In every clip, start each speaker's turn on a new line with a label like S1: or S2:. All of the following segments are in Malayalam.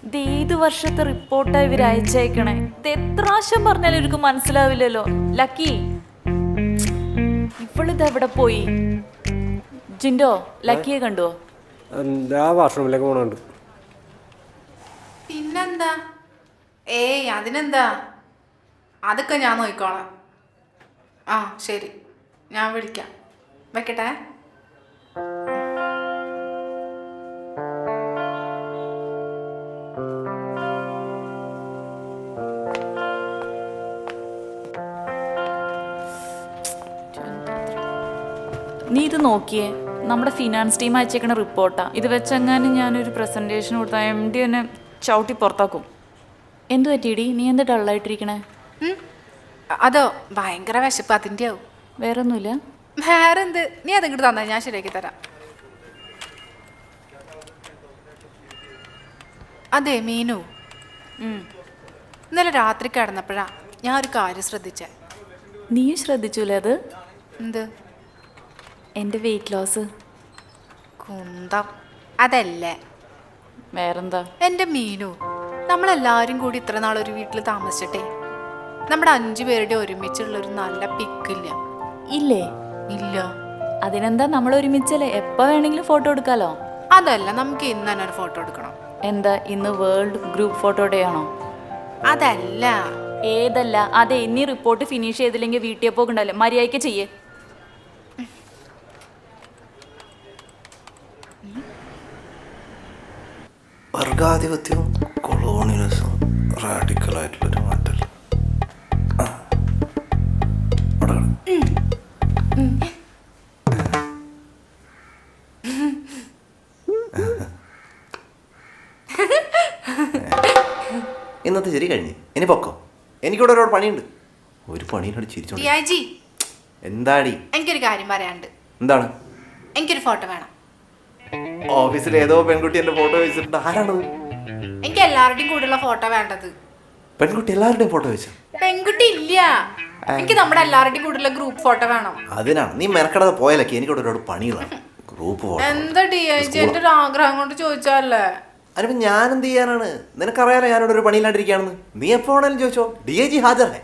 S1: ഇത് ഏത് വർഷത്തെ റിപ്പോർട്ടാ ഇവർ അയച്ചേക്കണേ? ഇത് എത്ര പ്രാവശ്യം പറഞ്ഞാലും ഇവർക്ക് മനസ്സിലാവില്ലല്ലോ. ലക്കി, ഇവളിത് എവിടെ പോയി? ജിൻഡോ, ലക്കിയെ കണ്ടുവോ?
S2: വാഷ്റൂമിലേക്ക് പോകണുണ്ട്.
S3: പിന്നെന്താ? ഏയ് അതിനെന്താ, അതൊക്കെ ഞാൻ നോക്കിക്കോളാം. ആ ശരി, ഞാൻ വിളിക്കാം. വെക്കട്ടെ.
S1: നീ ഇത് നോക്കിയേ, നമ്മുടെ ഫിനാൻസ് ടീം അയച്ചേക്കണ റിപ്പോർട്ടാ. ഇത് വെച്ചെങ്ങാനും ഞാനൊരു പ്രസന്റേഷൻ കൊടുത്താൽ MD എന്നെ ചവിട്ടി പുറത്താക്കും. എന്തു പറ്റിയിടി, നീ എന്താ ഡള്ളായിട്ടിരിക്കണേ?
S3: അതോ ഭയങ്കര വിശപ്പ്, അതിൻ്റെ ആവും.
S1: വേറെ ഒന്നുമില്ല.
S3: വേറെ എന്ത്, നീ അതിങ്ങോട്ട് തന്നാ ഞാൻ ശരിയാക്കി തരാം. അതെ മീനു, ഇന്നലെ രാത്രി കിടന്നപ്പോഴാ ഞാൻ ഒരു കാര്യം ശ്രദ്ധിച്ചേ.
S1: നീയും ശ്രദ്ധിച്ചൂലേ അത്?
S3: എന്ത്?
S1: എൻ്റെ വെയിറ്റ് ലോസ്.
S3: കുന്തം അതല്ലേ.
S1: വേറെന്താ?
S3: എൻ്റെ മീനു, നമ്മളെല്ലാവരും കൂടി ഇത്ര നാളൊരു വീട്ടിൽ താമസിച്ചിട്ടേ നമ്മുടെ 5 പേരുടെ ഒരുമിച്ചുള്ളൊരു നല്ല പിക്കില്ല.
S1: ഇല്ലേ?
S3: ഇല്ല.
S1: അതിനെന്താ, നമ്മൾ ഒരുമിച്ചല്ലേ, എപ്പോൾ വേണമെങ്കിലും ഫോട്ടോ എടുക്കാലോ.
S3: അതല്ല, നമുക്ക് ഇന്ന് തന്നെ ഒരു ഫോട്ടോ എടുക്കണം.
S1: എന്താ, ഇന്ന് വേൾഡ് ഗ്രൂപ്പ് ഫോട്ടോ ഡേ ആണോ?
S3: അതല്ല.
S1: ഏതല്ല? അതെ, ഇനി റിപ്പോർട്ട് ഫിനിഷ് ചെയ്തില്ലെങ്കിൽ വീട്ടിൽ പോകണ്ടല്ലേ, മര്യാദയ്ക്ക് ചെയ്യേ.
S4: വർഗാധിപത്യവും കൊളോണിയലിസവും റാഡിക്കലായിട്ടുള്ളൊരു മാറ്റം. ഇന്നത്തെ ശരി കഴിഞ്ഞ് ഇനി പൊക്കോ. എനിക്കിവിടെ ഒരുപാട് പണിയുണ്ട്. ഒരു പണിയോട് ചിരിച്ചോണ്ട്. എന്താടി?
S3: എനിക്കൊരു കാര്യം പറയാനുണ്ട്.
S4: എന്താണ്?
S3: എനിക്കൊരു ഫോട്ടോ വേണം.
S4: ഓഫീസിൽ ഏതോ പെൺകുട്ടി എന്റെ ഫോട്ടോ വെച്ചിട്ടുണ്ട്. ആരാണത്?
S3: എനിക്ക് എല്ലാവരുടെയും കൂടെയുള്ള ഫോട്ടോ വേണ്ടത്.
S4: പെൺകുട്ടി എല്ലാവരുടെയും ഫോട്ടോ വെച്ചു?
S3: പെൺകുട്ടി ഇല്ല, എനിക്ക് നമ്മുടെ എല്ലാവരുടെയും കൂടെയുള്ള ഗ്രൂപ്പ് ഫോട്ടോ വേണം.
S4: അതിനാണ് നീ മെനക്കെടാതെ പോയാലൊക്കെ. എനിക്കിവിടെ ഒരുപാട് പണികളാണ്. ഗ്രൂപ്പ് ഫോട്ടോ
S3: എന്താ DIG, എന്റെ ഒരു ആഗ്രഹം കൊണ്ട് ചോദിച്ചാലേ.
S4: അതിനിപ്പോ ഞാൻ എന്ത് ചെയ്യാനാണ്? നിനക്കറിയാലോ ഞാനിവിടെ ഒരു പണിയില്ലാണ്ടിരിക്കുകയാണെന്ന്. നീ എപ്പോ വേണേലും ചോദിച്ചോ, DIG ഹാജരേ.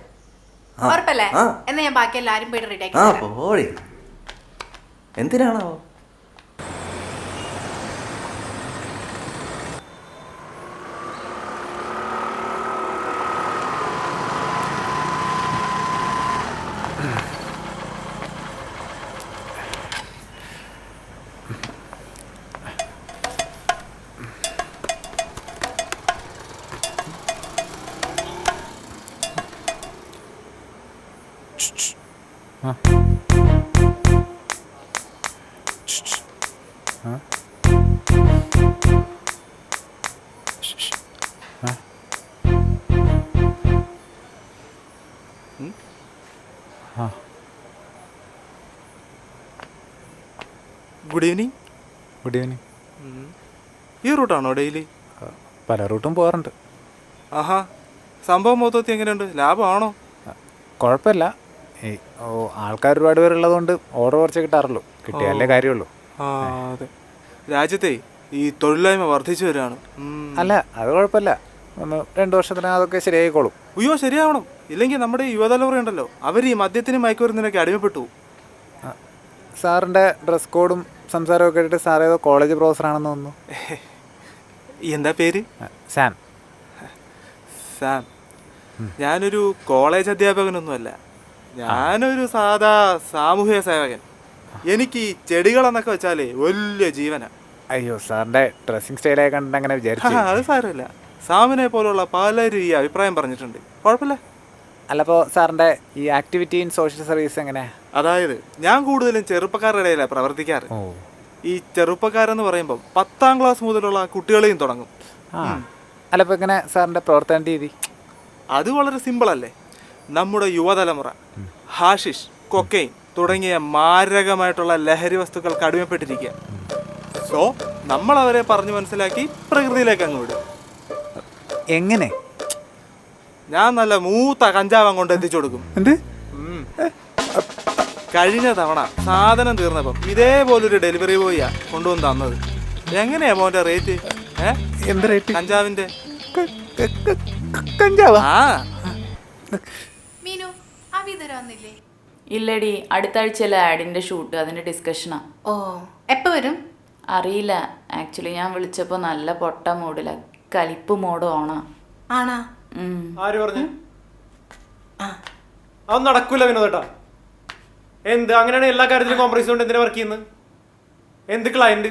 S3: ഉറപ്പല്ലേ? എന്നാ ഞാൻ ബാക്കി എല്ലാരും പോയിട്ട് റെഡി ആക്കി.
S4: പോടി. എന്തിനാണോ?
S5: Good evening.
S6: Good evening.
S5: ഈ റൂട്ടാണോ ഡെയിലി?
S6: പല റൂട്ടും പോകാറുണ്ട്.
S5: ആഹാ, സംഭവം മൊത്തത്തിൽ എങ്ങനെയുണ്ട്? ലാഭമാണോ?
S6: കുഴപ്പമില്ല. ആൾക്കാർ ഒരുപാട് പേരുള്ളതുകൊണ്ട് ഓർഡർ കുറച്ച് കിട്ടാറുള്ളൂ. കിട്ടിയാലേ കാര്യമുള്ളൂ.
S5: ആ അതെ, രാജ്യത്തെ ഈ തൊഴിലില്ലായ്മ വർദ്ധിച്ചു വരികയാണ്.
S6: അല്ല, അത് കുഴപ്പമില്ല. 1-2 വർഷത്തിനകം അതൊക്കെ ശരിയായിക്കോളും.
S5: അയ്യോ, ശരിയാവണം. ഇല്ലെങ്കിൽ നമ്മുടെ ഈ യുവതലമുറ ഉണ്ടല്ലോ, അവർ ഈ മദ്യത്തിനും മയക്കുമരുന്നിനൊക്കെ അടിമപ്പെട്ടു.
S6: സാറിൻ്റെ ഡ്രസ് കോഡും സംസാരമൊക്കെ കേട്ടിട്ട് സാർ ഏതോ കോളേജ് പ്രൊഫസറാണെന്ന് തോന്നുന്നു.
S5: എന്താ പേര്?
S6: സാം.
S5: സാം. ഞാനൊരു കോളേജ് അധ്യാപകനൊന്നുമല്ല, ഞാനൊരു സാധാ സാമൂഹിക സേവകൻ. എനിക്ക് ഈ ചെടികളെന്നൊക്കെ വെച്ചാലേ വലിയ ജീവനാണ്.
S6: അയ്യോ, സാറിൻ്റെ ഡ്രസ്സിങ് സ്റ്റൈലൊക്കെ കണ്ടിട്ട് അങ്ങനെ വിചാരിച്ചു.
S5: അത് സാരമില്ല, സാമിനെ പോലുള്ള പലരും ഈ അഭിപ്രായം പറഞ്ഞിട്ടുണ്ട്. കുഴപ്പമില്ല.
S6: അല്ലപ്പോൾ സാറിൻ്റെ ഈ ആക്ടിവിറ്റി ഇൻ സോഷ്യൽ സർവീസ് എങ്ങനെയാ?
S5: അതായത് ഞാൻ കൂടുതലും ചെറുപ്പക്കാരുടെ ഇടയിലാണ് പ്രവർത്തിക്കാറ്. ഈ ചെറുപ്പക്കാരെന്ന് പറയുമ്പോൾ 10ാം ക്ലാസ് മുതലുള്ള കുട്ടികളെയും തുടങ്ങും.
S6: അല്ലപ്പോൾ എങ്ങനെ സാറിൻ്റെ പ്രവർത്തന രീതി?
S5: അത് വളരെ സിമ്പിളല്ലേ. നമ്മുടെ യുവതലമുറ ഹാഷിഷ്, കൊക്കൈൻ തുടങ്ങിയ മാരകമായിട്ടുള്ള ലഹരി വസ്തുക്കൾക്ക് അടിമപ്പെട്ടിരിക്കുക. സോ നമ്മൾ അവരെ പറഞ്ഞു മനസ്സിലാക്കി പ്രകൃതിയിലേക്ക് അങ്ങ് വിടും.
S6: എങ്ങനെ?
S5: ഞാൻ നല്ല മൂത്ത കഞ്ചാവം കൊണ്ട് എത്തിച്ചു കൊടുക്കും.
S6: എന്ത്?
S5: കഴിഞ്ഞ തവണ സാധനം തീർന്നപ്പം ഇതേപോലൊരു ഡെലിവറി ബോയിയാ കൊണ്ടുവന്ന് തന്നത്. എങ്ങനെയാ മോന്റെ റേറ്റ്?
S6: എന്ത് റേറ്റ്?
S5: കഞ്ചാവിന്റെ
S6: കഞ്ചാവാ?
S5: ആ
S3: മീനു അവി തരാന്നില്ലേ?
S1: ഇല്ലടി, അടുത്ത ആഴ്ചയല്ലേ ആഡിൻ്റെ ഷൂട്ട്, അതിൻ്റെ ഡിസ്കഷനാ.
S3: ഓ എപ്പോ വരും?
S1: അറിയില്ല. ആക്ച്വലി ഞാൻ വിളിച്ചപ്പോൾ നല്ല പൊട്ട മൂഡില, കലിപ്പ് മോഡ് ഓണാ.
S3: ആണാ?
S2: ആര് പറഞ്ഞു? അതൊന്നും നടക്കൂല വിനോദേട്ടാ. എന്ത് അങ്ങനെയാണ് എല്ലാ കാര്യത്തിലും കോംപ്രമൈസ് കൊണ്ട് എന്തിനാ വർക്ക് ചെയ്യുന്നത്? എന്ത് ക്ലയന്റ്?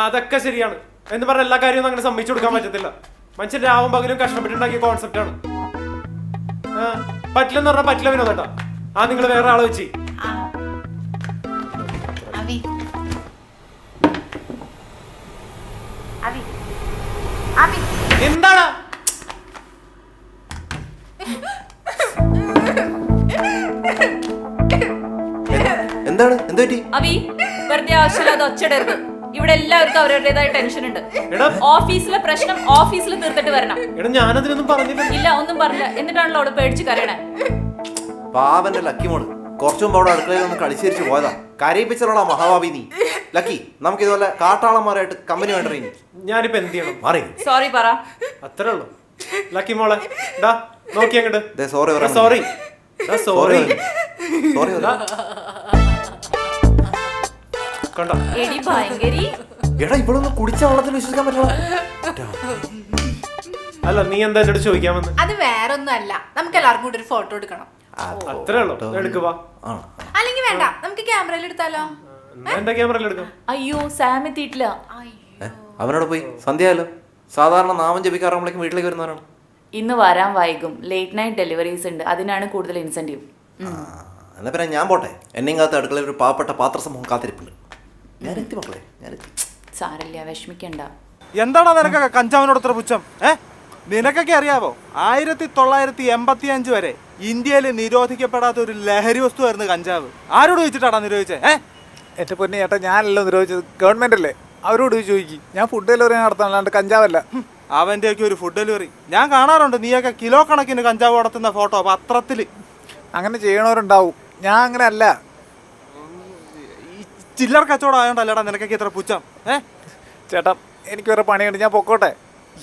S2: അതൊക്കെ ശരിയാണ് എന്ന് പറഞ്ഞ എല്ലാ കാര്യവും അങ്ങനെ സമ്മതിച്ചു കൊടുക്കാൻ പറ്റത്തില്ല. മനുഷ്യൻ രാവും പകലും കഷ്ടപ്പെട്ടുണ്ടാക്കിയ കോൺസെപ്റ്റാണ്. പറ്റില്ലെന്ന് പറഞ്ഞാൽ പറ്റില്ല വിനോദേട്ടാ. നിങ്ങൾ വേറെ ആളെ വെച്ച്
S3: അവി അവി അവി
S2: എന്താണ്
S4: എന്താണ് എന്ത് പറ്റി?
S1: അവി വെറുതെ ആവശ്യമില്ലാതെ ഒച്ചിടരുത്. ഇവിടെ എല്ലാവർക്കും അവരുടേതായ ടെൻഷൻ ഉണ്ട്.
S2: എടാ
S1: ഓഫീസിലെ പ്രശ്നം ഓഫീസിൽ തീർത്തിട്ട് വരണം.
S2: എടാ ഞാനതിനൊന്നും പറഞ്ഞില്ല.
S1: ഇല്ല, ഒന്നും പറഞ്ഞില്ല. എന്നിട്ടാണല്ലോ അവള് പേടിച്ച് കരയണേ.
S4: പാവന്റെ ലക്കി മോള് കുറച്ചു മുമ്പ് അവിടെ അടുക്കളയിൽ ഒന്ന് കളിച്ചിരിച്ച് പോയതാ. കരയിപ്പിച്ചുള്ള മഹാഭാവി നീ. ലക്കി, നമുക്ക് ഇതുപോലെ കാട്ടാളന്മാരായിട്ട് കമ്പനി വേണ്ട.
S2: ഞാനിപ്പോ എന്ത് ചെയ്യണം?
S4: മാറി.
S1: സോറി പറ.
S2: അത്രേ ഉള്ളൂ. ലക്കി മോളെ ഡാ നോക്കി അങ്ങോട്ട്.
S4: Sorry
S2: sorry sorry
S4: sorry.
S2: കണ്ടോ?
S1: എടി ഭയങ്കരി.
S4: എടാ ഇവളൊന്നും കുടിച്ച വെള്ളത്തിൽ വിശ്വസിക്കാൻ പറ്റില്ല.
S2: അല്ല നീ എന്താ എന്നോട് ചോദിക്കാൻ വന്ന്?
S3: അത് വേറൊന്നും അല്ല, നമുക്ക് എല്ലാവർക്കും കൂടി ഒരു ഫോട്ടോ എടുക്കണം.
S2: അത്രേ ഉള്ളൂ. എടുക്കുവാ.
S3: അല്ലെങ്കിൽ വേണ്ട, നമുക്ക് ക്യാമറയിൽ എടുത്താലോ?
S2: എന്റെ ക്യാമറയിൽ എടുക്കാം.
S1: അയ്യോ സാം എത്തിയിട്ടില്ല.
S4: അവനോട് പോയി സന്ധ്യയല്ലോ. സാധാരണ നാമം ജപിക്കാറുമ്പോഴേക്കും വീട്ടിലേക്ക് വരുന്നവരാണ്.
S1: ഇന്ന് വരാൻ വൈകും. ലേറ്റ് നൈറ്റ് ഡെലിവറീസ് ഉണ്ട്, അതിനാണ് കൂടുതൽ ഇൻസെന്റീവ്.
S4: എന്നാ പിന്നെ ഞാൻ പോട്ടെ. എന്നെയും കാത്ത് അടുക്കളയിൽ ഒരു പാവപ്പെട്ട പാത്ര സമൂഹം കാത്തിരിപ്പുണ്ട്. ഞാനെത്തി മക്കളെ, ഞാനെത്തി.
S1: സാരല്ല, വിഷമിക്കണ്ട.
S5: എന്താണോ നിനക്കൊക്കെ കഞ്ചാവിനോട് ഇത്ര പുച്ഛം? നിനക്കൊക്കെ അറിയാവോ 1985 വരെ ഇന്ത്യയിൽ നിരോധിക്കപ്പെടാത്ത ഒരു ലഹരി വസ്തുവായിരുന്നു കഞ്ചാവ്. ആരോട് ചോദിച്ചിട്ടാണ് നിരോധിച്ചേ?
S6: എൻ്റെ പൊന്നെ ചേട്ടാ, ഞാനല്ലോ നിരോധിച്ചത്, ഗവൺമെന്റ് അല്ലേ, അവരോട് ചോദിക്കും. ഞാൻ ഫുഡ് ഡെലിവറി നടത്താൻ, അല്ലാണ്ട് കഞ്ചാവല്ല.
S5: അവൻ്റെയൊക്കെ ഒരു ഫുഡ് ഡെലിവറി ഞാൻ കാണാറുണ്ട്. നീയൊക്കെ കിലോ കണക്കിന് കഞ്ചാവ് നടത്തുന്ന ഫോട്ടോ പത്രത്തിൽ.
S6: അങ്ങനെ ചെയ്യണവരുണ്ടാവും, ഞാൻ അങ്ങനെ അല്ല.
S5: ഈ ചില്ലർ കച്ചവടം ആയതുകൊണ്ടല്ലടാ നിനക്കൊക്കെ ഇത്ര പുച്ഛം.
S6: ചേട്ടാ എനിക്ക് വേറെ പണിയുണ്ട്, ഞാൻ പൊക്കോട്ടെ.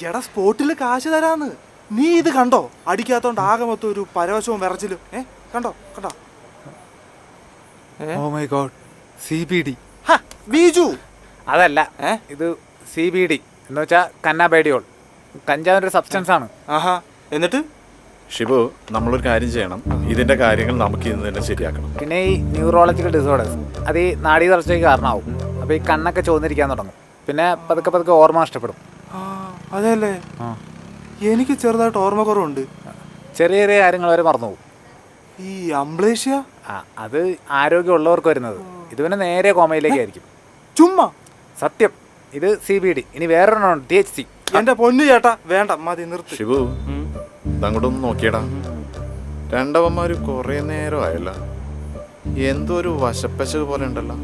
S5: എടാ സ്പോട്ടിൽ കാശ് തരാന്ന്. നീ ഇത് കണ്ടോ? അടിക്കാത്തോണ്ട് ആകെ മൊത്തം ഒരു പരവശവും വിറച്ചിലും. കണ്ടോ കണ്ടോ?
S6: Oh my god, CBD.
S5: Biju
S6: അതല്ല, ഇത് CBD എന്ന് വെച്ചാൽ കന്നാബൈഡിയോൾ, കഞ്ചാവിൻ്റെ ഒരു സബ്സ്റ്റൻസ് ആണ്.
S5: ആഹാ. എന്നിട്ട്
S7: ഷിബു, നമ്മളൊരു കാര്യം ചെയ്യണം. ഇതിന്റെ കാര്യങ്ങൾ നമുക്ക് ഇന്ന് തന്നെ ശരിയാക്കണം.
S6: പിന്നെ ഈ ന്യൂറോളജിക്കൽ ഡിസോർഡേഴ്സ്, അത് ഈ നാഡീ തളർച്ചയ്ക്ക് കാരണമാവും. അപ്പോൾ ഈ കണ്ണൊക്കെ ചോന്നിരിക്കാൻ തുടങ്ങും, പിന്നെ പതുക്കെ പതുക്കെ ഓർമ്മ നഷ്ടപ്പെടും.
S5: അതെല്ലേ? എനിക്ക് ചെറുതായിട്ട് ഓർമ്മക്കുറവുണ്ട്.
S6: ചെറിയ ചെറിയ കാര്യങ്ങൾ വരെ മറന്നു പോകും.
S5: ഈ അംബ്ലേഷ്യ
S6: അത് ആരോഗ്യമുള്ളവർക്ക് വരുന്നത്, ഇത് പിന്നെ നേരെ കോമയിലേക്ക് ആയിരിക്കും.
S5: ചുമ്മാ
S6: സത്യം. ഇത് CBD. ഇനി വേറൊരെണ്ണം THC.
S5: എന്റെ പൊന്നു ചേട്ടാ, വേണ്ട, മതി, നിർത്തി.
S7: ഷിബു, അങ്ങോട്ടൊന്ന് നോക്കിയടാ. രണ്ടവന്മാര് കുറെ നേരമായല്ല, എന്തോ ഒരു വശപ്പശക് പോലെ ഉണ്ടല്ലോ.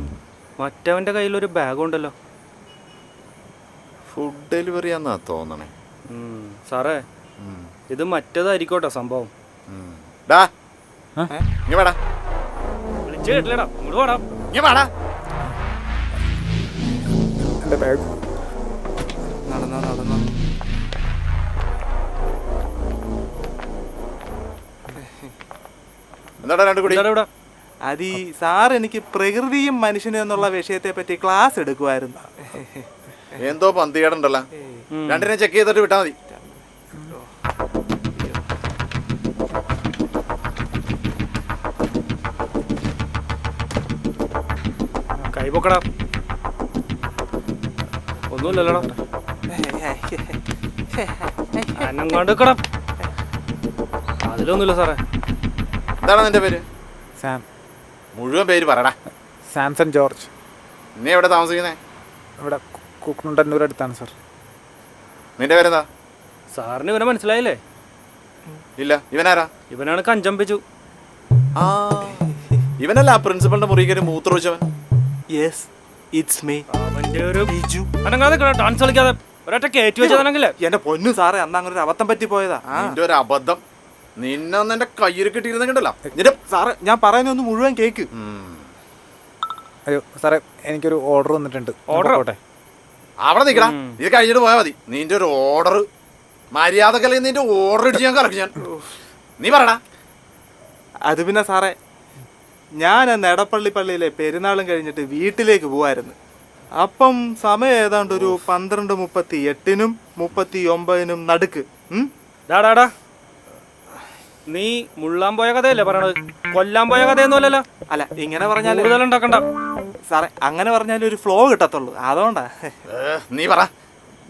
S8: മറ്റവന്റെ കയ്യിലൊരു ബാഗ് ഉണ്ടല്ലോ.
S7: ഫുഡ് ഡെലിവറി ആന്നാ തോന്നണേ.
S8: സാറേ, ഇത് മറ്റേതായിരിക്കോട്ടെ സംഭവം. വിളിച്ചു കേട്ടില്ലടാ, ഇങ്ങോട്ട് പോടാ.
S6: എൻ്റെ ബാഗ്
S5: നടന്നോ.
S7: എന്താടാ രണ്ടു കൂടി?
S8: ഇവിടെ
S5: അത് ഈ സാർ എനിക്ക് പ്രകൃതിയും മനുഷ്യനും എന്നുള്ള വിഷയത്തെ പറ്റി ക്ലാസ് എടുക്കുമായിരുന്നു.
S7: എന്തോ പന്തികേടുണ്ടല്ലോ. രണ്ടിനെ ചെക്ക് ചെയ്തിട്ട് വിട്ടാ മതി.
S8: കൈപൊക്കടാ. ഒന്നുമില്ലല്ലോടാ. അനങ്ങാണ്ട് നിക്കടാ. അതിലൊന്നുമില്ല സാറേ.
S7: എന്താണ് നിന്റെ പേര്?
S6: സാം.
S7: മുഴുവൻ പേര് പറയടാ.
S6: സാംസൺ ജോർജ്.
S7: നീ എവിടെ താമസിക്കുന്നേ?
S6: ഇവിടെ കുക്കുണ്ടന്നൂർ അടുത്താണ് സാർ.
S7: നിന്റെ പേരെന്താ?
S8: സാറിന് ഇവനെ മനസ്സിലായില്ലേ?
S7: ഇല്ല. ഇവനാരാ?
S8: ഇവനാണ് കഞ്ചമ്പിച്ചു.
S7: ആ, ഇവനല്ല ആ പ്രിൻസിപ്പളിന്റെ മുറിക്ക് മൂത്രമൊഴിച്ചവൻ.
S5: Yes, it's me.
S8: അവന്റെ ഒരു
S5: ബിജു.
S8: അനങ്ങാതെ ഡാൻസ് കളിക്കാതെ ഒരൊറ്റ കയറ്റി വെച്ചതാണെങ്കിലേ.
S5: എന്റെ പൊന്നു സാറേ, അന്ന് അങ്ങനെ ഒരു അബദ്ധം പറ്റി പോയതാ.
S7: നിന്റെ ഒരു അബദ്ധം. നിന്നൊന്ന് എന്റെ കയ്യിൽ കിട്ടിയിരുന്നെങ്കിണ്ടല്ലോ.
S5: സാറേ, ഞാൻ പറയുന്നൊന്ന് മുഴുവൻ കേക്ക്.
S6: അയ്യോ സാറേ, എനിക്കൊരു ഓർഡർ വന്നിട്ടുണ്ട്.
S8: ഓർഡർ?
S6: പോട്ടെ.
S7: അവിടെ നിൽക്കടാ. ഇത് കഴിഞ്ഞിട്ട് പോയാൽ മതി. നിന്റെ ഒരു ഓർഡർ. മര്യാദക്കല്ലേ നിന്റെ ഓർഡർ ഇടിച്ച് ഞാൻ കലക്കി ഞാൻ. നീ പറടാ.
S5: അത് പിന്നെ സാറേ, ഞാൻ അന്ന് എടപ്പള്ളി പള്ളിയിലെ പെരുന്നാളും കഴിഞ്ഞിട്ട് വീട്ടിലേക്ക് പോവായിരുന്നു. അപ്പം സമയം ഏതാണ്ട് ഒരു 12:38-നും 39-നും നടുക്ക്.
S8: ഡാടാ നീ മുള്ളാൻ പോയ കഥയല്ലേ പറയണത്, കൊല്ലാൻ പോയ കഥയൊന്നുമല്ലല്ലോ.
S5: അല്ല, ഇങ്ങനെ പറഞ്ഞാൽ
S8: കൂടുതലുണ്ടാക്കണ്ട
S5: സാറേ, അങ്ങനെ പറഞ്ഞാൽ ഒരു ഫ്ലോ കിട്ടത്തുള്ളൂ, അതുകൊണ്ടാ.
S7: നീ പറ.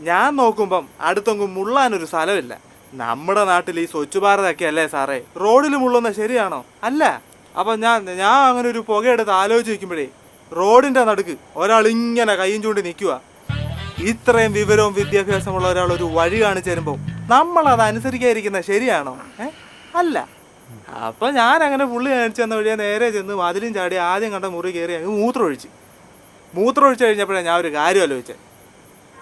S5: ഞാൻ നോക്കുമ്പം അടുത്തൊന്നും മുള്ളാനൊരു സ്ഥലമില്ല. നമ്മുടെ നാട്ടിൽ ഈ സ്വച്ഛ് ഭാരതൊക്കെ അല്ലേ സാറേ, റോഡിൽ മുള്ളുന്ന ശരിയാണോ? അല്ല. അപ്പം ഞാൻ അങ്ങനെ ഒരു പുകയെടുത്ത് ആലോചിച്ച് വയ്ക്കുമ്പോഴേ റോഡിൻ്റെ നടുക്ക് ഒരാൾ ഇങ്ങനെ കയ്യും ചൂണ്ടി നിൽക്കുക. ഇത്രയും വിവരവും വിദ്യാഭ്യാസമുള്ള ഒരാൾ ഒരു വഴി കാണിച്ചു തരുമ്പോൾ നമ്മളത് അനുസരിക്കാതിരിക്കുന്നത് ശരിയാണോ? അല്ല. അപ്പം ഞാൻ അങ്ങനെ പുള്ളി കാണിച്ചു തന്ന വഴിയാ നേരെ ചെന്ന് മതിലും ചാടി ആദ്യം കണ്ട മുറി കയറി അങ്ങ് മൂത്രമൊഴിച്ച് കഴിഞ്ഞപ്പോഴാണ് ഞാൻ ഒരു കാര്യം ആലോചിച്ചത്.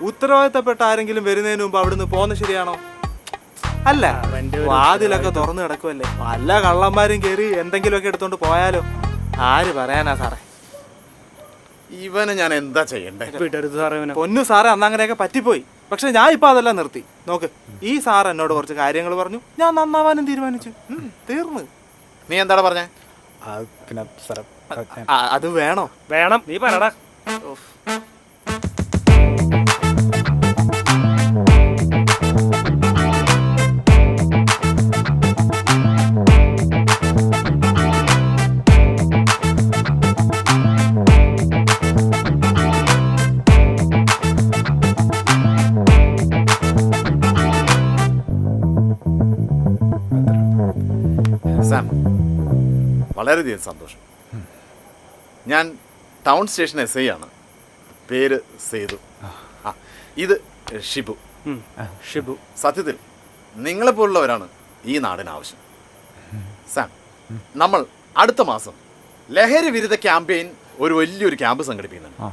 S5: ഉത്തരവാദിത്തപ്പെട്ട ആരെങ്കിലും വരുന്നതിന് മുമ്പ് അവിടുന്ന് പോകുന്നത് ശരിയാണോ? അല്ല. വാതിലൊക്കെ തുറന്നു കിടക്കുമല്ലേ, വല്ല കള്ളന്മാരും കയറി എന്തെങ്കിലുമൊക്കെ എടുത്തോണ്ട് പോയാലോ? ആര് പറയാനാ സാറേ?
S7: ഇവനെ ഞാൻ എന്താ ചെയ്യണ്ടേ?
S8: വിടരുത് സാറേ ഇവനെ.
S5: പൊന്നു സാറേ, അന്ന് അങ്ങനെയൊക്കെ പറ്റിപ്പോയി. പക്ഷെ ഞാൻ ഇപ്പം അതെല്ലാം നിർത്തി. നോക്ക്, ഈ സാർ എന്നോട് കുറച്ച് കാര്യങ്ങൾ പറഞ്ഞു, ഞാൻ നന്നാവാനും തീരുമാനിച്ചു. തീർന്ന്.
S7: നീ എന്താടാ പറഞ്ഞേ?
S6: പിന്നെ സാറേ,
S5: അത് വേണോ?
S8: വേണം, നീ പറടാ.
S7: സാം, വളരെയധികം സന്തോഷം. ഞാൻ ടൗൺ സ്റ്റേഷൻ SI ആണ്. പേര് സേതു. ഇത് ഷിബു.
S8: ഷിബു.
S7: സത്യത്തിൽ നിങ്ങളെപ്പോലുള്ളവരാണ് ഈ നാടിന് ആവശ്യം. സാം, നമ്മൾ അടുത്ത മാസം ലഹരി വിരുദ്ധ ക്യാമ്പയിൻ ഒരു വലിയൊരു ക്യാമ്പ് സംഘടിപ്പിക്കുന്നുണ്ട്.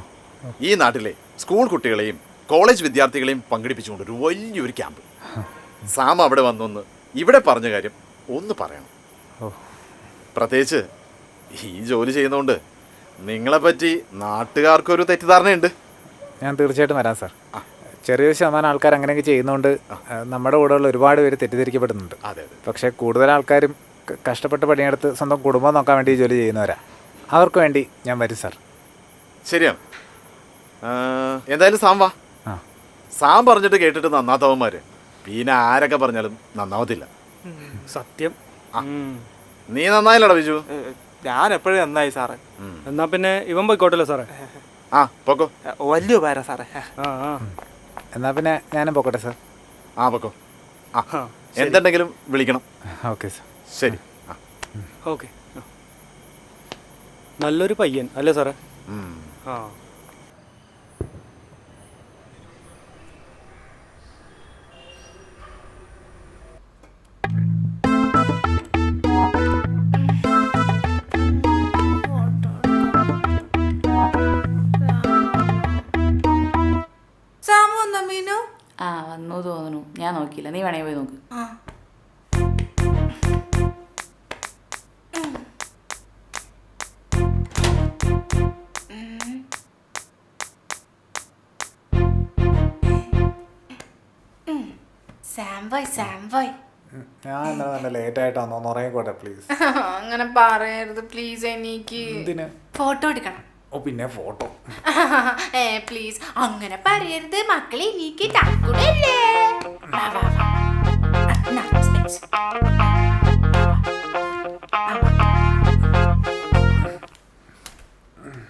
S7: ഈ നാട്ടിലെ സ്കൂൾ കുട്ടികളെയും കോളേജ് വിദ്യാർത്ഥികളെയും പങ്കെടുപ്പിച്ചുകൊണ്ട് ഒരു വലിയൊരു ക്യാമ്പ്. സാം അവിടെ വന്നൊന്ന് ഇവിടെ പറഞ്ഞ കാര്യം ഒന്ന് പറയണം. പ്രത്യേകിച്ച് ഈ ജോലി ചെയ്യുന്നതുകൊണ്ട് നിങ്ങളെപ്പറ്റി നാട്ടുകാർക്കൊരു തെറ്റിദ്ധാരണയുണ്ട്.
S6: ഞാൻ തീർച്ചയായിട്ടും വരാം സാർ. ചെറിയൊരു ശതമാനം ആൾക്കാർ അങ്ങനെയൊക്കെ ചെയ്യുന്നതുകൊണ്ട് നമ്മുടെ കൂടെയുള്ള ഒരുപാട് പേര് തെറ്റിദ്ധരിക്കപ്പെടുന്നുണ്ട്.
S7: അതെ അതെ.
S6: പക്ഷേ കൂടുതൽ ആൾക്കാരും കഷ്ടപ്പെട്ട് പണിയെടുത്ത് സ്വന്തം കുടുംബം നോക്കാൻ വേണ്ടി ജോലി ചെയ്യുന്നവരാ. അവർക്ക് വേണ്ടി ഞാൻ വരും സാർ.
S7: ശരിയാണ്. എന്തായാലും സാം വാ. സാം പറഞ്ഞിട്ട് കേട്ടിട്ട് നന്നാത്തവന്മാര് പിന്നെ ആരൊക്കെ പറഞ്ഞാലും നന്നാവത്തില്ല.
S8: സത്യം.
S7: നീ നന്നായില്ലടാ ബിജു.
S5: ഞാൻ എപ്പോഴും നന്നായി സാറേ.
S8: എന്നാ പിന്നെ ഇവൻ പോയിക്കോട്ടല്ലോ സാറേ.
S7: പൊക്കോ.
S5: വലിയ പേരാ സാറേ.
S6: എന്നാൽ പിന്നെ ഞാനും പോക്കട്ടെ സാർ.
S7: പൊക്കോ. എന്തുണ്ടെങ്കിലും വിളിക്കണം.
S6: Okay sir.
S7: ശരി.
S8: ഓക്കെ. നല്ലൊരു പയ്യൻ അല്ലേ സാറേ?
S1: വന്നു തോന്നുന്നു. ഞാൻ നോക്കിയില്ല, നീ വേണേ പോയി നോക്ക്.
S6: ഞാൻ നല്ല ലേറ്റ് ആയിട്ടാണോ? ഉറങ്ങിക്കോട്ടെ പ്ലീസ്.
S3: അങ്ങനെ പറയരുത് പ്ലീസ്. എനിക്ക് ഫോട്ടോ എടുക്കണം.
S6: ഓ പിന്നെ ഫോട്ടോ.
S3: പ്ലീസ് അങ്ങനെ പറയരുത് മക്കളെ. എനിക്ക് തക്കൂടല്ലേ.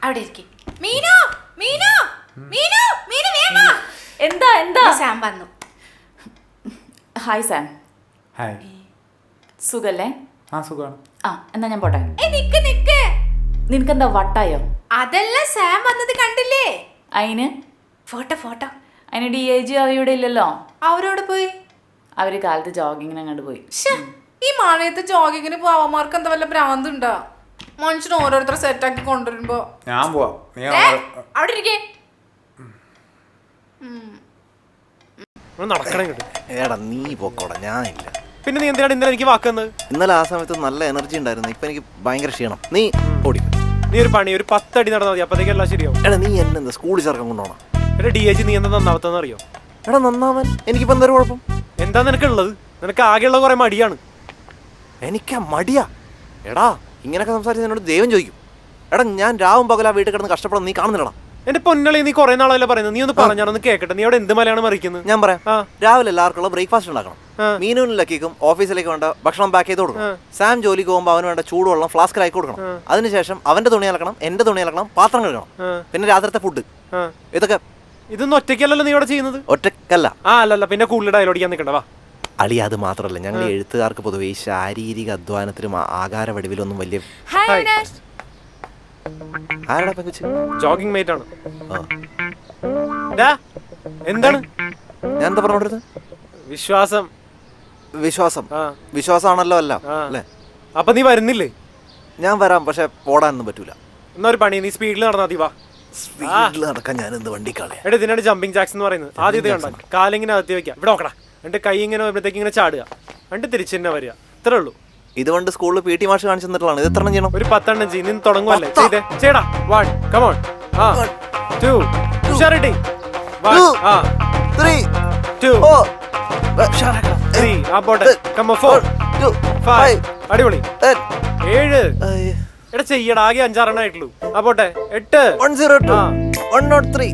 S3: അവിടെ ഇരിക്കും. മീനു മീനു മീനു മീനു വേഗം.
S1: എന്താ എന്താ?
S3: സാം വന്നു.
S1: Hi Sam.
S6: ഹായ്.
S1: സുഖല്ലേ?
S6: സുഖമാണ്.
S1: എന്നാ ഞാൻ പോട്ടെ.
S3: നിക്ക് നിക്ക്.
S1: നിനക്കെന്താ വട്ടായോ?
S3: അതല്ല, സാം വന്നത് കണ്ടില്ലേ?
S1: അതിന്
S3: ഫോട്ടോ ഫോട്ടോ.
S1: അതിന് DIG അവയുടെ ഇല്ലല്ലോ.
S3: അവരോട് പോയി.
S1: അവര് കാലത്ത് ജോഗിങ്ങിന് അങ്ങോട്ട് പോയി.
S3: ഈ മഴയത്ത് ജോഗിങ്ങിന് പോവാമാർക്ക് എന്താ വല്ല ഭ്രാന്തുണ്ടോ? മനുഷ്യന് ഓരോരുത്തർ സെറ്റാക്കി കൊണ്ടുവരുമ്പോ
S6: ഞാൻ പോവാം.
S3: അവിടെ ഇരിക്കേ.
S2: നടക്കണം.
S4: ഏടാ നീ പോക്കോടാ, ഞാനില്ല.
S2: പിന്നെ നീ എന്തിനാണ് ഇന്നലെ എനിക്ക് വാക്കുന്നത്?
S4: ഇന്നലെ ആ സമയത്ത് നല്ല എനർജി ഉണ്ടായിരുന്നു. ഇപ്പൊ എനിക്ക് ഭയങ്കര ക്ഷീണം. നീ ഓടിക്കും.
S2: നീ ഒരു പണി, ഒരു 10 അടി നടന്നാൽ മതി, അപ്പത്തേക്ക് എല്ലാം ശരിയാവും.
S4: എടാ നീ എന്നെ സ്കൂളിൽ ചേർക്കാൻ കൊണ്ടുപോകണം.
S2: എടാ DIG നീ എന്താ നന്നാവത്തെന്ന് അറിയോ?
S4: എടാ നന്നാവാൻ എനിക്കിപ്പോ എന്താ കുഴപ്പം?
S2: എന്താ നിനക്കുള്ളത്? നിനക്ക് ആകെയുള്ള കുറെ മടിയാണ്.
S4: എനിക്കാ മടിയാ? എടാ ഇങ്ങനെയൊക്കെ സംസാരിച്ച് എന്നോട് ദൈവം ചോദിക്കും. എടാ ഞാൻ രാവും പകലാ വീട്ടിൽ കിടന്ന് കഷ്ടപ്പെടാൻ നീ കാണുന്നില്ലടാ.
S2: എന്റെ പൊന്നളി, നീ കുറെ നാളല്ലേ പറയുന്നത്. നീ ഒന്ന് പറഞ്ഞാണെന്ന് കേക്കട്ടെ. നീ അവിടെ എന്ത് മലയാണ് മറിക്കുന്നത്?
S4: ഞാൻ പറയാം.
S2: ആ.
S4: രാവിലെ എല്ലാവർക്കുള്ള ബ്രേക്ക്ഫാസ്റ്റ് ഉണ്ടാക്കണം.
S2: ആ.
S4: മീനും ലക്കിക്കും ഓഫീസിലേക്ക് വേണ്ട ഭക്ഷണം പാക്ക് ചെയ്ത് കൊടുക്കണം. സാം ജോലിക്ക് പോകുമ്പോൾ അവന് വേണ്ട ചൂടുവെള്ളം ഫ്ലാസ്കിലാക്കി കൊടുക്കണം. അതിനുശേഷം അവന്റെ തുണി അലക്കണം, എന്റെ തുണി അലക്കണം, പാത്രം കഴുകണം. പിന്നെ രാത്രിത്തെ ഫുഡ്. ഇതൊക്കെ
S2: ഇതൊന്നും ഒറ്റയ്ക്കല്ലല്ലോ നീ ഇവിടെ ചെയ്യുന്നത്.
S4: ഒറ്റക്കല്ല.
S2: അല്ലല്ല, പിന്നെ കൂടുതൽ ഡയലോഗ് ചെയ്യാൻ നിൽക്കണ്ട. വാ.
S4: അളി അത് മാത്രമല്ല, ഞങ്ങൾ എഴുത്തുകാർക്ക് പൊതുവെ ഈ ശാരീരിക അധ്വാനത്തിലും ആകാര വടിവിലൊന്നും വലിയ ആരാടാ പെങ്കുച്ച്?
S2: ജോഗിംഗ് മേറ്റ് ആണ്.
S4: ആ.
S2: എന്താണ്
S4: ഞാൻ എന്താ പറഞ്ഞോണ്ടിരുന്നത്?
S2: വിശ്വാസം.
S4: വിശ്വാസം.
S2: ആ.
S4: വിശ്വാസമാണല്ലോ അല്ല അല്ലേ?
S2: അപ്പൊ നീ വരുന്നില്ലേ?
S4: ഞാൻ വരാം, പക്ഷെ പോടാനൊന്നും പറ്റൂല.
S2: എന്നാ ഒരു പണി, നീ സ്പീഡിൽ നടന്നാ മതി. വാ.
S4: സ്പീഡിൽ നടക്കാൻ ഞാൻ എന്ത് വണ്ടി കളയാ?
S2: എടാ, ഇതിനാണ് ജമ്പിങ് ജാക്സ് എന്ന് പറയുന്നത്. ആദ്യത്തെ കണ്ടാ കാലിങ്ങനെ അകത്തി വെക്കാം. ഇവിടെ നോക്കടാ, എന്നിട്ട് കൈ ഇങ്ങനെ വരുമ്പോഴത്തേക്ക് ഇങ്ങനെ ചാടുക, എന്നിട്ട് തിരിച്ചു തന്നെ വരിക. ഇത്രേ ഉള്ളൂ.
S4: ഇത് കൊണ്ട് സ്കൂളിൽ പി ടി മാഷ് കാണിച്ചു തന്നിട്ടുള്ളതാണ്. ഇത് എത്ര ചെയ്യണം?
S2: ഒരു 10 എണ്ണം ചെയ്ത് നിന്ന് തുടങ്ങുമല്ലേ? ചെയ്തേ, ചേടാ. 1 കമോൺ. 2 ഉഷാറിട്ടി. 1
S4: 3
S2: 2 3 ആ പോട്ടെ. കമോൺ 4 5 അടിപൊളി 7. എടാ ചെയ്യടാ, ആകെ 5-6 എണ്ണം ആയിട്ടുള്ളൂ. ആ പോട്ടെ 8
S4: 102 103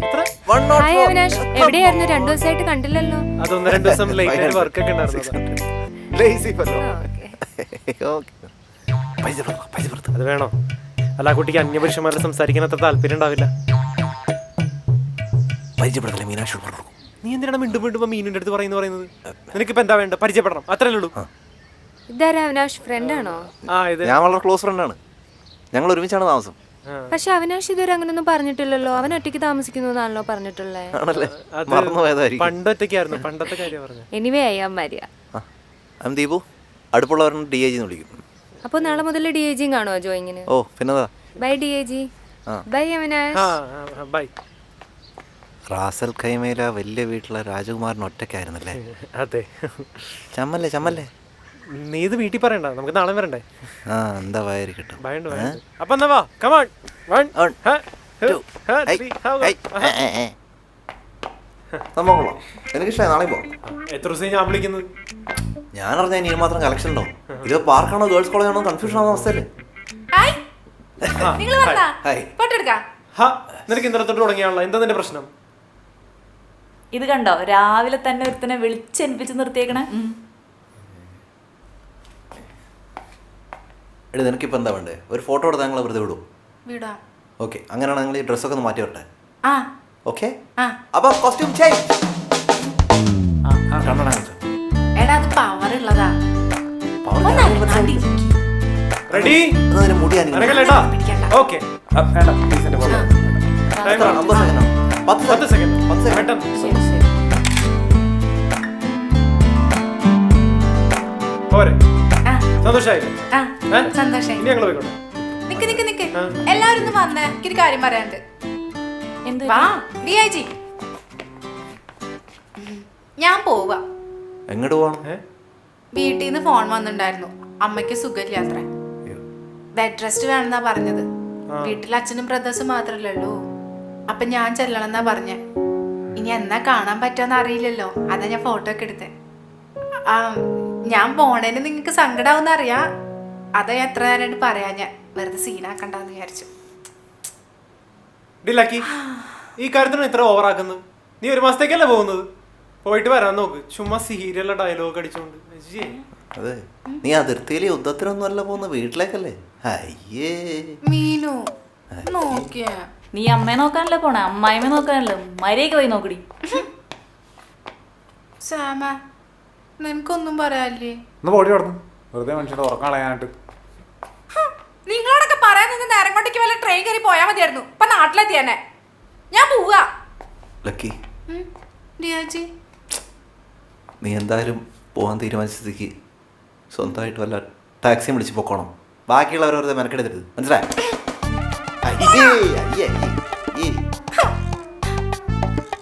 S4: 104.
S9: എവിടെയായിരുന്നു? 2 ദിവസമായിട്ട് കണ്ടില്ലല്ലോ.
S2: അത് 1-2 ദിവസം ലേറ്റ് ആയിട്ട് വർക്ക് ഒക്കെ ഉണ്ടായിരുന്നു.
S4: Lazy fellow.
S2: അത് വേണോ? അല്ല, ആ കുട്ടിക്ക് അന്യപുരുഷന്മാരെ സംസാരിക്കാൻ അത്ര താല്പര്യം ഉണ്ടാവില്ല.
S4: പരിചയപ്പെടത്തില്ല മീനാക്ഷി.
S2: നീ എന്തിനാണ് വീണ്ടും വീണ്ടും മീനിന്റെ അടുത്ത് പറയുന്നത്? നിനക്കിപ്പോ എന്താ വേണ്ട? പരിചയപ്പെടണം, അത്രല്ലേ ഉള്ളൂ.
S9: ഇതാരാ അവിനാഷ്? ഫ്രണ്ട് ആണോ?
S2: ഇത്
S4: ഞാൻ വളരെ ക്ലോസ് ഫ്രണ്ട് ആണ്. ഞങ്ങൾ ഒരുമിച്ചാണ് താമസം.
S9: പക്ഷെ അവിനാഷ് ഇതുവരെ അങ്ങനൊന്നും പറഞ്ഞിട്ടില്ലല്ലോ. അവൻ ഒറ്റയ്ക്ക് താമസിക്കുന്നതാണല്ലോ പറഞ്ഞിട്ടുള്ളേ.
S4: ആണല്ലേ? മറന്നു പോയതായിരിക്കും.
S2: പണ്ടൊറ്റയ്ക്കായിരുന്നു, പണ്ടത്തെ കാര്യം പറഞ്ഞു.
S9: എനിവേ അയ്യാൻ വരിക.
S4: ദീപു അടുപ്പുള്ളവരെ DIG എന്ന് വിളിക്കും.
S9: അപ്പൊ നാളെ മുതൽ DIG കാണുമോ ജോയിങ്ങിന്?
S4: ഓ പിന്നെതാ.
S9: Bye DIG. Bye Avinash.
S2: Bye.
S4: റാസൽ ഖൈമയില വലിയ വീട്ടിലെ രാജകുമാരൻ ഒറ്റയ്ക്കായിരുന്നല്ലേ?
S2: അതെ.
S4: ചമ്മല്ലേ.
S2: നീ ഇത് വീട്ടിൽ പറയണ്ട, നമുക്ക് നാളെ വരണ്ടേ?
S4: എന്താ വയറി കിട്ടും.
S2: അപ്പൊ എന്നാ വാ. കമോൺ 1 2
S4: സംഭവം കൊള്ളാം. എനിക്കിഷ്ടമായി. നാളെ പോവാം.
S2: എത്ര ദിവസം ഞാൻ വിളിക്കുന്നത്?
S4: ഞാൻ അറിഞ്ഞാൽ ഇനി മാത്രം കളക്ഷൻ ഉണ്ടാവും. ഇത് പാർക്കാണോ ഗേൾസ് കോളേജ് ആണോ കൺഫ്യൂഷൻ ആവുന്ന അവസ്ഥയല്ലേ?
S2: നിനക്ക് ഇന്നലെ തൊട്ട് തുടങ്ങിയാണല്ലോ. എന്താ നിന്റെ പ്രശ്നം?
S1: ഇത് കണ്ടോ, രാവിലെ തന്നെ ഒരുത്തനെ വിളിച്ചെനിപ്പിച്ച് നിർത്തിയേക്കണേ.
S4: എടി നിനക്കിപ്പോൾ എന്താ വേണ്ടേ? ഒരു ഫോട്ടോ എടുത്താൽ ഞങ്ങൾ വെറുതെ വിടും.
S3: വിടാം.
S4: ഓക്കെ, അങ്ങനെയാണെങ്കിൽ നിങ്ങൾ ഈ ഡ്രസ്സൊക്കെ ഒന്ന് മാറ്റി വരട്ടെ. ഓക്കെ.
S3: ആ.
S4: അപ്പൊ കോസ്റ്റ്യൂം ചേഞ്ച്.
S3: എടാ, അത് പവർ ഉള്ളതാ.
S2: റെഡി?
S4: മുടി
S2: ഓക്കെ. 10 സെക്കൻഡ്. പോരെ? സന്തോഷായി?
S3: സന്തോഷായി.
S2: ഇനി ഞങ്ങൾ പോയിക്കോട്ടെ.
S3: നിക്ക് എല്ലാവരും ഒന്ന് വന്നേ, എനിക്കൊരു കാര്യം പറയാനുണ്ട്.
S1: എന്ത്?
S3: വാ DIG. ഞാൻ പോവാ.
S4: എങ്ങോട്ട് പോകണം?
S3: വീട്ടിൽ നിന്ന് ഫോൺ വന്നിട്ടുണ്ടായിരുന്നു. അമ്മയ്ക്ക് സുഖമില്ലാത്ര, ബെഡ് റെസ്റ്റ് വേണമെന്നാ പറഞ്ഞത്. വീട്ടിൽ അച്ഛനും ബ്രദേഴ്സും മാത്രല്ലല്ലോ. അപ്പൊ ഞാൻ ചെല്ലണമെന്നാ പറഞ്ഞേ. ഇനി എന്നാ കാണാൻ പറ്റുമെന്ന് അറിയില്ലല്ലോ. അതാ ഞാൻ ഫോട്ടോ ഒക്കെ എടുത്തേ. ഞാൻ പോണേന് നിങ്ങക്ക് സങ്കടാവുന്ന അറിയാം. അതാ ഞാൻ എത്ര നേരം പറയാ. ഞാൻ വെറുതെ സീനാക്കണ്ടെന്ന് വിചാരിച്ചു.
S2: ഈ കാര്യത്തിനാണ് ഇത്ര ഓവറാക്കുന്നത്? നീ 1 മാസത്തേക്കല്ലേ പോകുന്നത്? പോയിട്ട് വരാൻ നോക്ക്. ചുമ്മാ സീരിയലിലെ ഡയലോഗ് അടിച്ചോണ്ട്.
S4: അതെ, നീ അതിർത്തിയിലെ യുദ്ധത്തിനൊന്നും അല്ല പോകുന്ന, വീട്ടിലേക്കല്ലേ? അയ്യേ
S3: മീനു നോക്കിയാ.
S1: നീ അമ്മയെ നോക്കാനല്ലേ പോണേ, അമ്മായിമ്മ നോക്കാനല്ലോ. മര്യാദയ്ക്ക് പോയി നോക്കടി.
S3: സാമ, നിനക്കൊന്നും പറയാല്ലേ?
S6: വെറുതെ മനുഷ്യരുടെ ഉറക്കം കളയാനായിട്ട്.
S3: നിങ്ങളോടൊക്കെ പറയാൻ നിന്ന് നേരം കൊണ്ടേക്ക് വല്ല ട്രെയിൻ കയറി പോയാൽ മതിയായിരുന്നു. ഇപ്പൊ നാട്ടിലെത്തി തന്നെ. ഞാൻ പോവാ.
S4: ലക്കി,
S3: DIG,
S4: നീ എന്തായാലും പോകാൻ തീരുമാനിച്ചതിക്ക് സ്വന്തമായിട്ട് വല്ല ടാക്സിയും വിളിച്ച് പൊക്കോണം. ബാക്കിയുള്ളവർ വെറുതെ മെനക്കെടുത്തരുത്, മനസ്സിലായോ?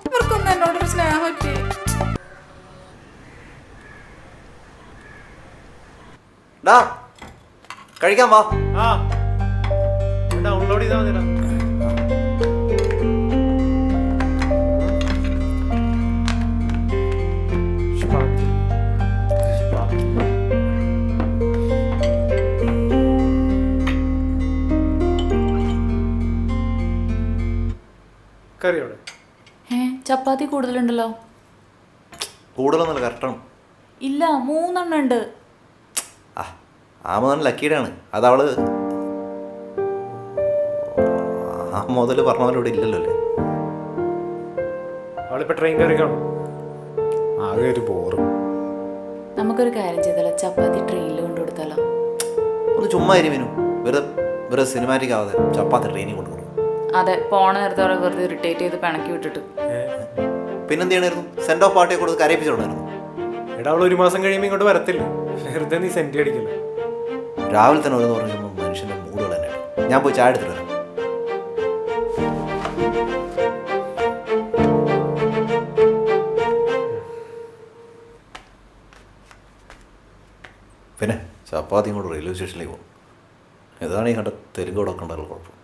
S3: ഇവർക്കൊന്നും എന്നോടൊരു സ്നേഹം പറ്റി.
S4: കഴിക്കാൻ വാ.
S2: ഡൗൺലോഡ് ചെയ്താൽ മതിടാ. കറി അവിടെ.
S1: ചപ്പാത്തി കൂടുതലുണ്ടല്ലോ.
S4: കൂടുതലൊന്നുമല്ല, കറക്റ്റാണ്.
S1: ഇല്ല, 3 എണ്ണം ഉണ്ട്.
S4: ആ മുതൽ ലക്കിയുടെ ആണ്. അതവള് ആ മുതൽ പറഞ്ഞവരിവിടെ ഇല്ലല്ലോ അല്ലേ.
S2: അവളിപ്പോ ട്രെയിൻ കയറി കാണും.
S6: ആകെ ഒരു ബോറും.
S1: നമുക്കൊരു കാര്യം ചെയ്താലോ, ചപ്പാത്തി ട്രെയിനിൽ കൊണ്ടു കൊടുത്താലോ?
S4: ഒന്ന് ചുമ്മാ ഇരുമീനു, വെറുതെ സിനിമാറ്റിക് ആവാതെ ചപ്പാത്തി ട്രെയിനിൽ കൊണ്ടുപോകും.
S1: അതെ, പോണ നേരത്തെ അവളെ വെറുതെ ഇറിറ്റേറ്റ് ചെയ്ത് പിണക്കി വിട്ടിട്ട്.
S4: പിന്നെന്ത് ചെയ്യണമായിരുന്നു? സെൻഡ് ഓഫ് പാർട്ടിയെ കൊടുത്ത് കരയിപ്പിച്ചോണ്ടായിരുന്നു.
S2: എടാ, അവൾ 1 മാസം കഴിയുമ്പോൾ ഇങ്ങോട്ട് വരത്തില്ല. വെറുതെ നീ സെന്റ് അടിക്കില്ല.
S4: രാവിലെ തന്നെ ഓരോന്ന് പറയുമ്പോൾ മനുഷ്യൻ്റെ മൂടുകൾ തന്നെ. ഞാൻ പോയി ചായ എടുത്തിട്ട് വരാം. പിന്നെ ചപ്പാത്തി ഇങ്ങോട്ട് റെയിൽവേ സ്റ്റേഷനിലേക്ക് പോകും. ഇതാണ് ഈ കണ്ട തെലുങ്കോടൊക്കെ ഉണ്ടാകുള്ള കുഴപ്പം.